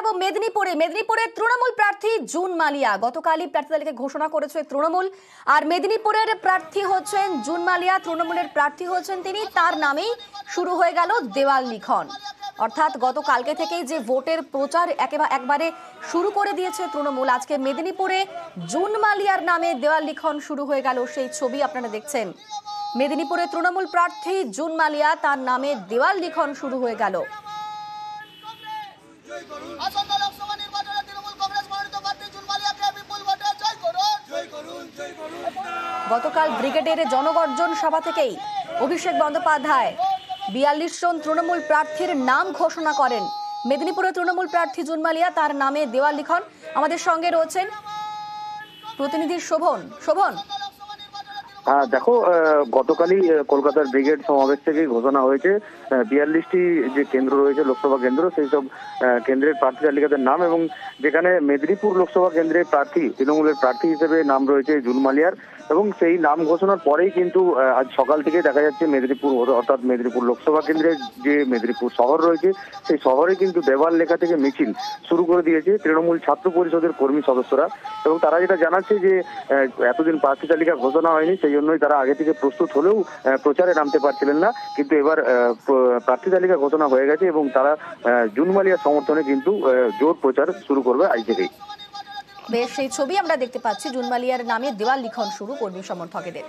যাব মেদিনীপুরে তৃণমূল প্রার্থী জুন মালিয়া গতকালই প্রার্থী তালিকা ঘোষণা করেছে তৃণমূল। আর মেদিনীপুরের প্রার্থী হচ্ছেন জুন মালিয়া, তৃণমূলের প্রার্থী হচ্ছেন তিনি। তার নামেই শুরু হয়ে গেল দেওয়াল লিখন, অর্থাৎ গতকালকে থেকেই যে ভোটের প্রচার একবারে শুরু করে দিয়েছে তৃণমূল। আজকে মেদিনীপুরে জুন মালিয়ার নামে দেওয়াল লিখন শুরু হয়ে গেল, সেই ছবি আপনারা দেখছেন। মেদিনীপুরে তৃণমূল প্রার্থী জুন মালিয়া, তার নামে দেওয়াল লিখন শুরু হয়ে গেল। গতকাল ব্রিগেডের জনগর্জন সভা থেকেই অভিষেক বন্দ্যোপাধ্যায় ৪২ জন তৃণমূল প্রার্থীর নাম ঘোষণা করেন। মেদিনীপুরে তৃণমূল প্রার্থী জুন মালিয়া, তার নামে দেওয়াল লিখন। আমাদের সঙ্গে রয়েছেন প্রতিনিধি শোভন। হ্যাঁ দেখো, গতকালই কলকাতার ব্রিগেড সমাবেশ থেকেই ঘোষণা হয়েছে ৪২টি যে কেন্দ্র রয়েছে লোকসভা কেন্দ্র, সেই সব কেন্দ্রের প্রার্থী তালিকাদের নাম, এবং যেখানে মেদিনীপুর লোকসভা কেন্দ্রের প্রার্থী তৃণমূলের প্রার্থী হিসেবে নাম রয়েছে জুন মালিয়ার। এবং সেই নাম ঘোষণার পরেই কিন্তু আজ সকাল থেকে দেখা যাচ্ছে মেদিনীপুর অর্থাৎ মেদিনীপুর লোকসভা কেন্দ্রের যে মেদিনীপুর শহর রয়েছে সেই শহরে কিন্তু দেওয়াল লেখা থেকে মিছিল শুরু করে দিয়েছে তৃণমূল ছাত্র পরিষদের কর্মী সদস্যরা। এবং তারা যেটা জানাচ্ছে যে এতদিন প্রার্থী তালিকা ঘোষণা হয়নি, সেই জন্যই তারা আগে থেকে প্রস্তুত হলেও প্রচারে নামতে পারছিলেন না। কিন্তু এবার প্রার্থী তালিকা ঘোষণা হয়ে গেছে এবং তারা জুন মালিয়ার সমর্থনে কিন্তু জোর প্রচার শুরু করবে আজ থেকেই। বেশ, সেই ছবি আমরা দেখতে পাচ্ছি, জুন মালিয়ার নামে দেওয়াল লিখন শুরু কর্মী সমর্থকদের।